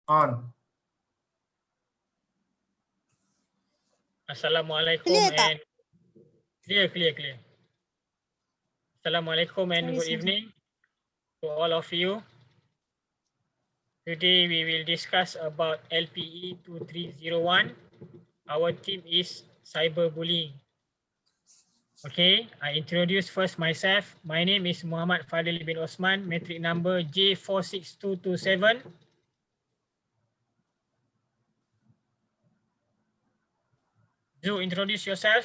On. Assalamualaikum Clear tak? and clear. Assalamualaikum and good Sorry. evening to all of you. Today we will discuss about LPE 2301. Our theme is cyberbullying. Okay, I introduce first myself. My name is Muhammad Fadil bin Osman, metric number J46227. Zu, introduce yourself.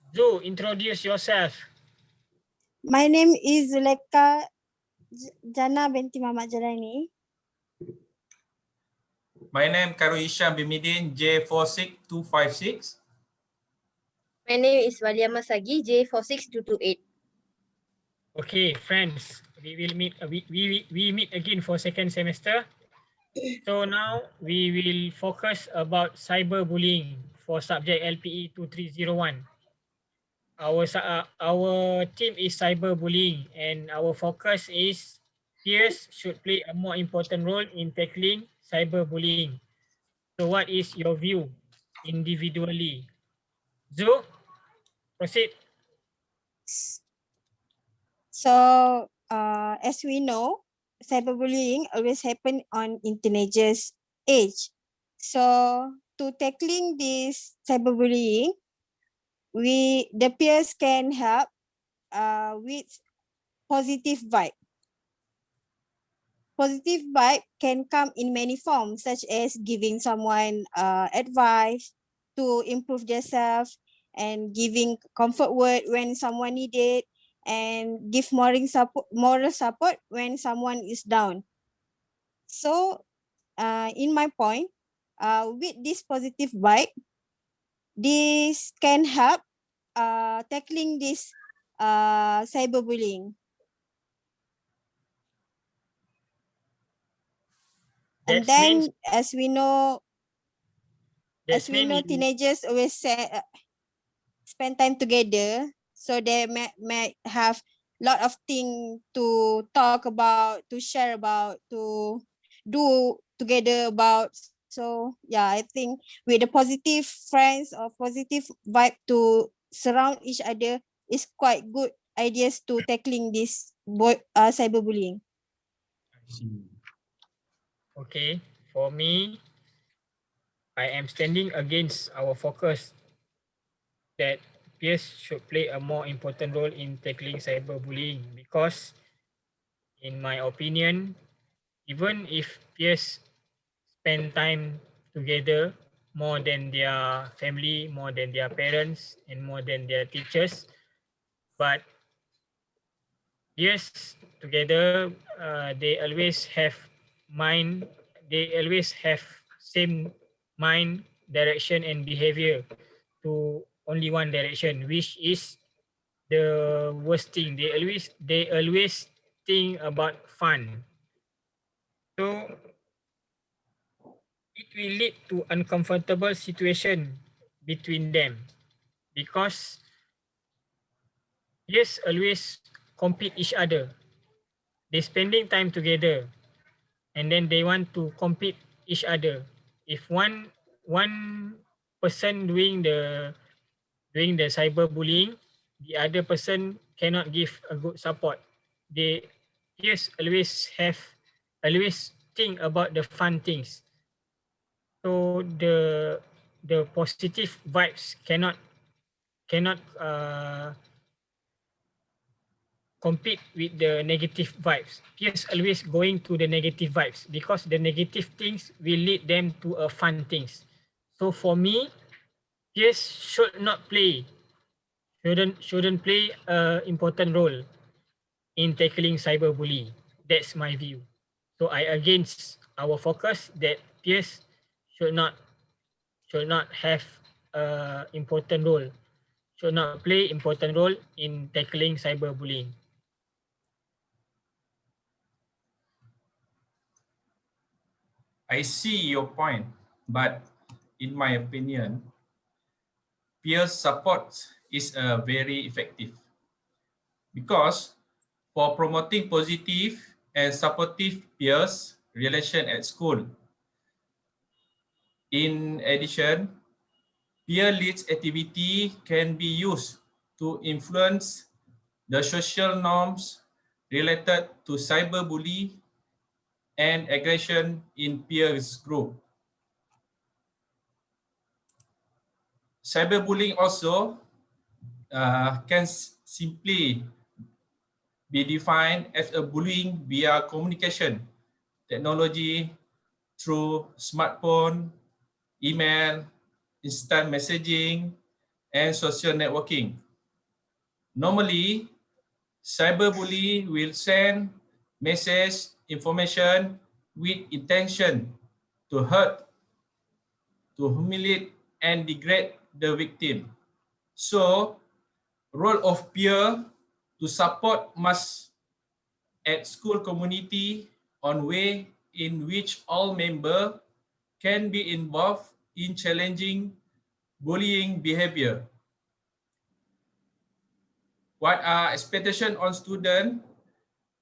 Zu, introduce yourself. My name is Zuleka Jana binti Muhammad Jalani. My name Khairul Hisham Bimidin, J46256. My name is Walia Masagi, J46228. Okay, friends, we will meet. We meet again for second semester. So now we will focus about cyberbullying for subject LPE 2301. Our team is cyberbullying, and our focus is peers should play a more important role in tackling cyberbullying. So what is your view individually? Zu, proceed. So, as we know, cyberbullying always happen on teenagers' age. So, to tackling this cyberbullying, the peers can help with positive vibe. Positive vibe can come in many forms, such as giving someone advice to improve themselves and giving comfort word when someone need it, and give moral support when someone is down. So, in my point, with this positive vibe, this can help tackling this cyberbullying. And That then, means as we know, you- teenagers always spend time together, so they may have lot of things to talk about, to share about, to do together about. So yeah, I think with the positive friends or positive vibe to surround each other is quite good ideas to tackling this cyberbullying. Okay, for me, I am standing against our focus that peers should play a more important role in tackling cyberbullying, because in my opinion, even if peers spend time together more than their family, more than their parents, and more than their teachers, but peers together, they always have same mind, direction, and behavior to only one direction, which is the worst thing. They always think about fun. So it will lead to uncomfortable situation between them, because peers always compete each other. They spending time together, and then they want to compete each other. If one person doing the cyberbullying, the other person cannot give a good support. They peers always think about the fun things. So the positive vibes cannot compete with the negative vibes. Peers always going to the negative vibes, because the negative things will lead them to a fun things. So for me, peers shouldn't play a important role in tackling cyberbullying. That's my view. So I against our focus that peers should not have a important role, should not play important role in tackling cyberbullying. I see your point, but in my opinion, peer support is very effective. because for promoting positive and supportive peers relation at school. In addition, peer leads activity can be used to influence the social norms related to cyberbullying and aggression in peers group. Cyberbullying also can simply be defined as a bullying via communication technology through smartphone, email, instant messaging, and social networking. Normally, cyberbully will send message information with intention to hurt, to humiliate, and degrade the victim. So, role of peer to support must at school community on way in which all members can be involved in challenging bullying behavior. What are expectations on students,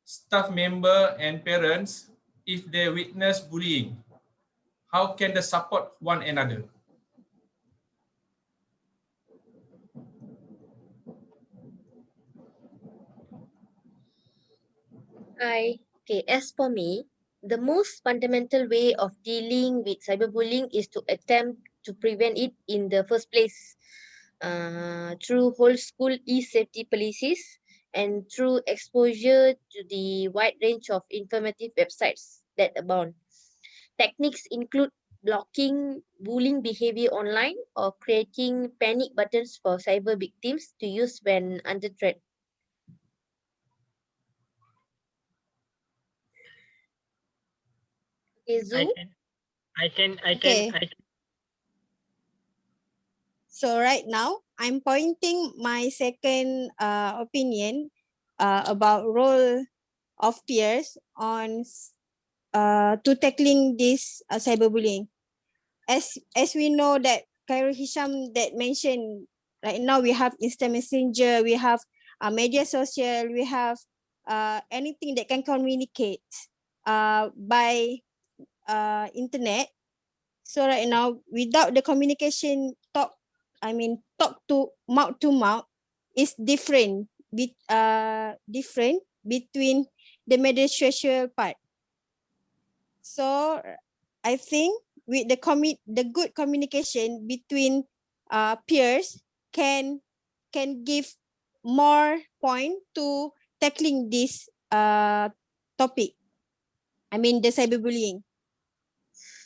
staff member, and parents if they witness bullying? How can they support one another? Okay, as for me, the most fundamental way of dealing with cyberbullying is to attempt to prevent it in the first place through whole school e-safety policies and through exposure to the wide range of informative websites that abound. Techniques include blocking bullying behavior online or creating panic buttons for cyber victims to use when under threat. Okay, I Zoo? can, I can, I can, Okay. I can. So right now, I'm pointing my second opinion about role of peers on to tackling this cyberbullying. As we know that Khairul Hisham that mentioned, right now we have instant messenger, we have media social, we have anything that can communicate by internet. So right now, without the communication talk to mouth is different different between the media social part. So I think with the good communication between peers can give more point to tackling this topic. I mean the cyberbullying.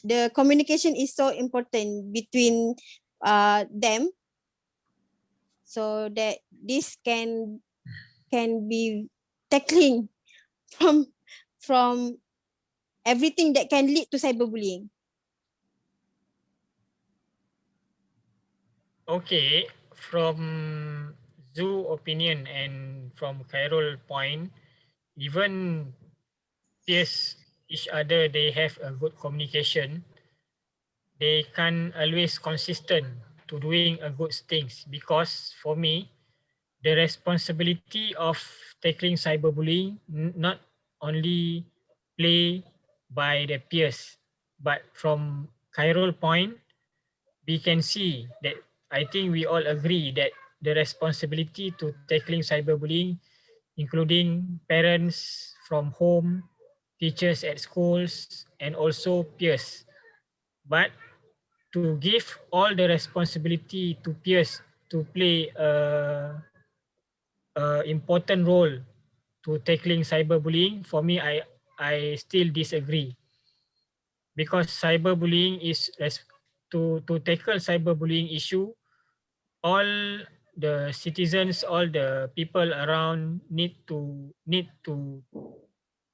The communication is so important between them, so that this can be tackling from from everything that can lead to cyberbullying. Okay, from Zoo opinion and from Khairul point, even peers each other, they have a good communication. They can always consistent to doing a good things, because for me, the responsibility of tackling cyberbullying not only play by the peers, but from Khairul point, we can see that I think we all agree that the responsibility to tackling cyberbullying, including parents from home, teachers at schools, and also peers. But to give all the responsibility to peers to play a important role to tackling cyberbullying, for me, I still disagree, because cyberbullying is to tackle cyberbullying issue, all the citizens, all the people around need to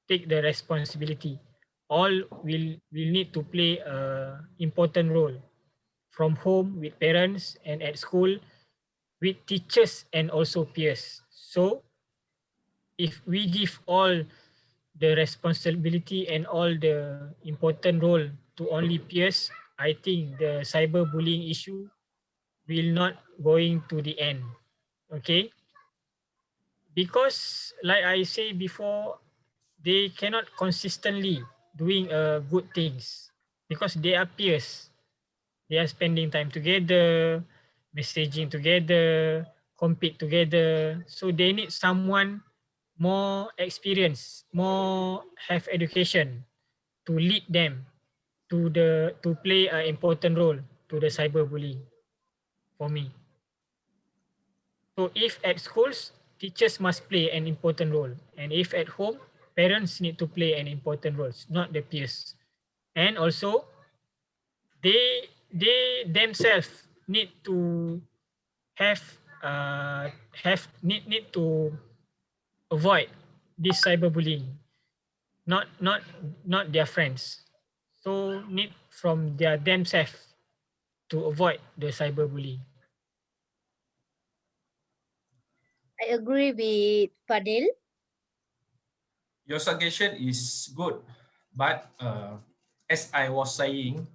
take the responsibility. All will need to play a important role, from home with parents and at school with teachers and also peers. So if we give all the responsibility and all the important role to only peers, I think the cyberbullying issue will not going to the end. Okay. because like I say before, they cannot consistently doing good things because they are peers. They are spending time together, messaging together, compete together. So they need someone more experienced, more have education to lead them to play an important role to the cyberbullying for me. So if at schools, teachers must play an important role, and if at home, parents need to play an important role, not the peers. And also, they themselves need to have need to avoid this cyberbullying, not their friends. So need from their themselves to avoid the cyberbullying. I agree with Fadil. Your suggestion is good, but as I was saying,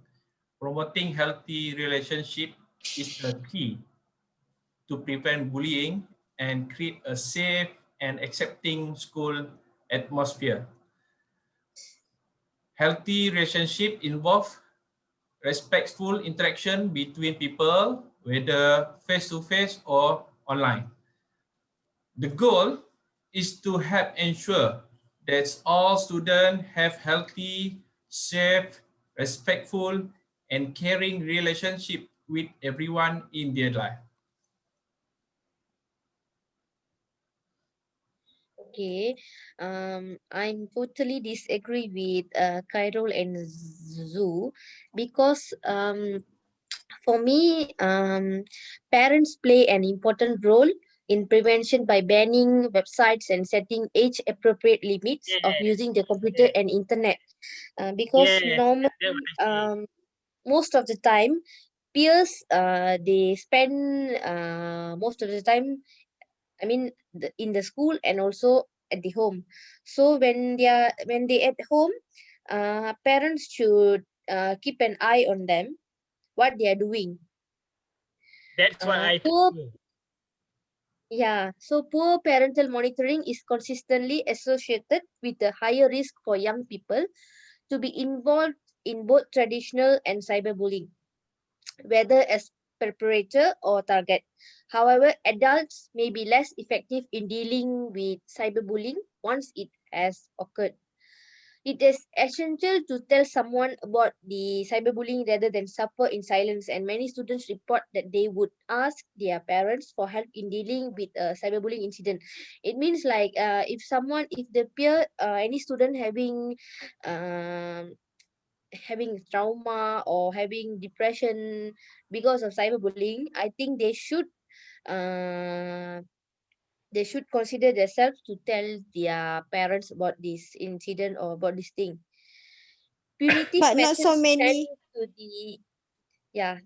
promoting healthy relationship is the key to prevent bullying and create a safe and accepting school atmosphere. Healthy relationship involve respectful interaction between people, whether face to face or online. The goal is to help ensure that all students have healthy, safe, respectful, and caring relationship with everyone in their life. Okay, I'm totally disagree with Khairul and Zoo because for me, parents play an important role in prevention by banning websites and setting age-appropriate limits of Yes, using the computer yes, and internet. Because yes. normally, That's what I say. most of the time, peers they spend most of the time. I mean, in the school and also at the home. So when they at home, parents should keep an eye on them, what they are doing. That's what I think Poor too. Yeah, so poor parental monitoring is consistently associated with a higher risk for young people to be involved in both traditional and cyberbullying, whether as perpetrator or target. However, adults may be less effective in dealing with cyberbullying once it has occurred. It is essential to tell someone about the cyberbullying rather than suffer in silence, and many students report that they would ask their parents for help in dealing with a cyberbullying incident. It means like if the peer, any student um, having trauma or having depression because of cyberbullying, I think uh, they should consider themselves to tell their parents about this incident or about this thing. Punitive But not so methods tend many to the yeah,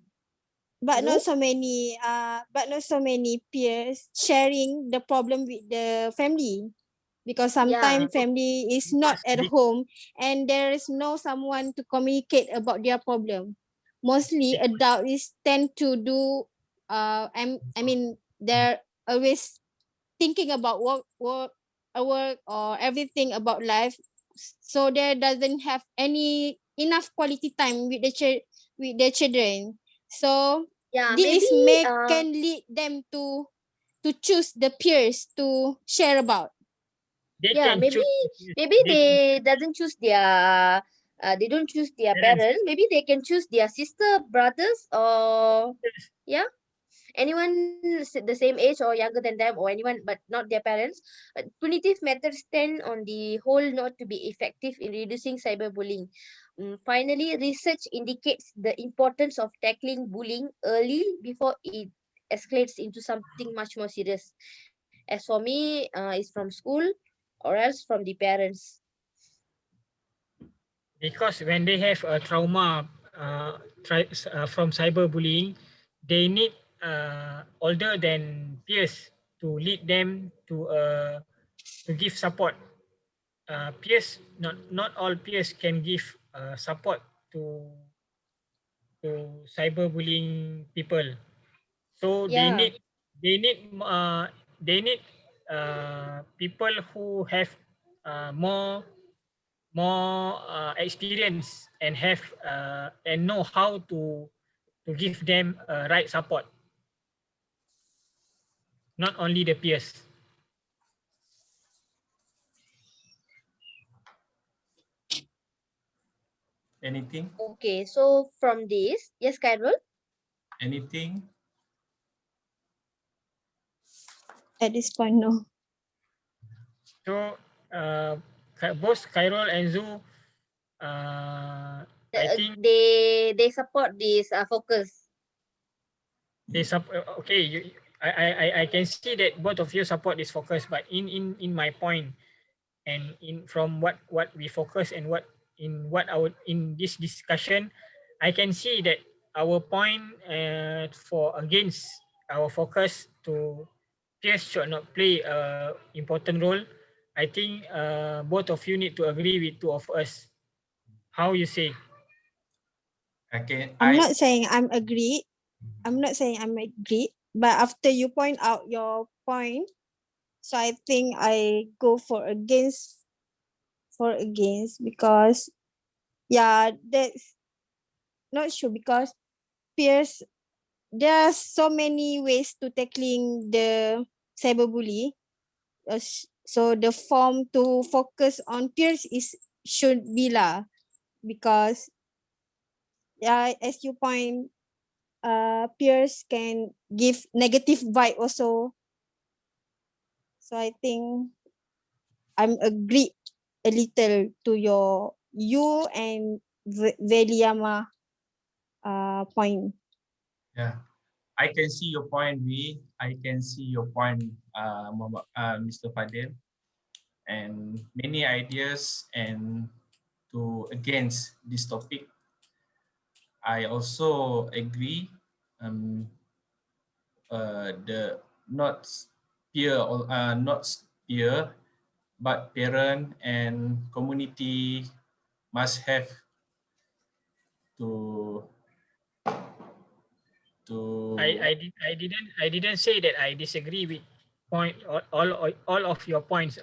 but not Zoo. so many peers sharing the problem with the family, because Yeah, sometimes family is not Because at home and there is no someone to communicate about their problem. Mostly adult is tend to do I mean they're always thinking about work or everything about life, so there doesn't have any enough quality time with with their children. So yeah, maybe this may uh can lead them to choose the peers to share about. they yeah, can maybe choose. They can they don't choose their parents. parents. Maybe they can choose their sister, brothers, or yeah, anyone the same age or younger than them, or anyone but not their parents. Punitive methods tend on the whole not to be effective in reducing cyberbullying. Finally, research indicates the importance of tackling bullying early before it escalates into something much more serious. As for me, it's from school or else from the parents. Because when they have a trauma from cyberbullying, they need older than peers to lead them to give support. Peers, not all peers can give support to cyberbullying people. So Yeah, they need they need people who have more experience and have and know how to give them right support, not only the peers. Anything? Okay, so from this, yes, Carol? Anything? At this point, no. So both Khairul and Zu, I think They support this focus. they okay. I can see that both of you support this focus, but in my point and in from what we focus and what our in this discussion, I can see that our point for against our focus to peers should not play a important role. I think both of you need to agree with two of us. How you say? I'm not saying I'm agreed. I'm not saying I'm agreed. But after you point out your point, so I think I go for against because yeah, that's not sure because peers, there are so many ways to tackling the cyberbully. So the form to focus on peers is should be lah, because yeah, as you point, peers can give negative vibe also. So I think I'm agreed a little to you and Veliama point. Yeah, I can see your point, V. I can see your point, Mr. Fadil, and many ideas and to against this topic. I also agree. The not peer or not peer, but parent and community must have to I didn't say that I disagree with point all of your points,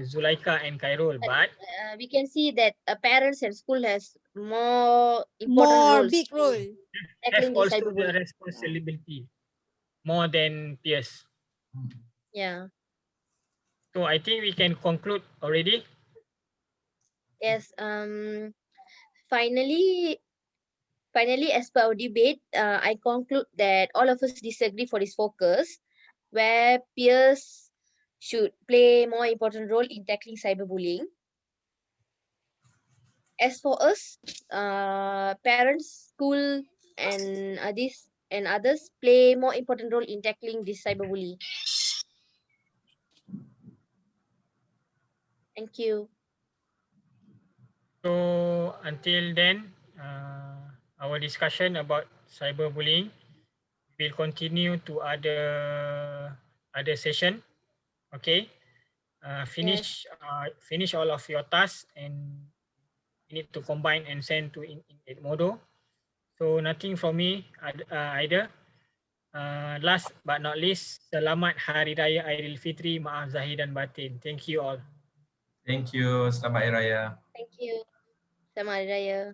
Zulaika and Khairul, but We can see that parents and school has more important roles big role. have tackling this also the cyberbullying. responsibility more than peers. Yeah. So I think we can conclude already. Yes. Finally, as per our debate, I conclude that all of us disagree for this focus, where peers should play more important role in tackling cyberbullying. As for us, parents, school, and others play more important role in tackling this cyberbullying. Thank you. So until then, our discussion about cyberbullying will continue to other session. Okay, finish all of your tasks and you need to combine and send to in Edmodo. So nothing from me either. Last but not least, Selamat Hari Raya Aidilfitri, maaf zahir dan batin. Thank you all. Thank you. Selamat Hari Raya. Thank you. Selamat Hari Raya.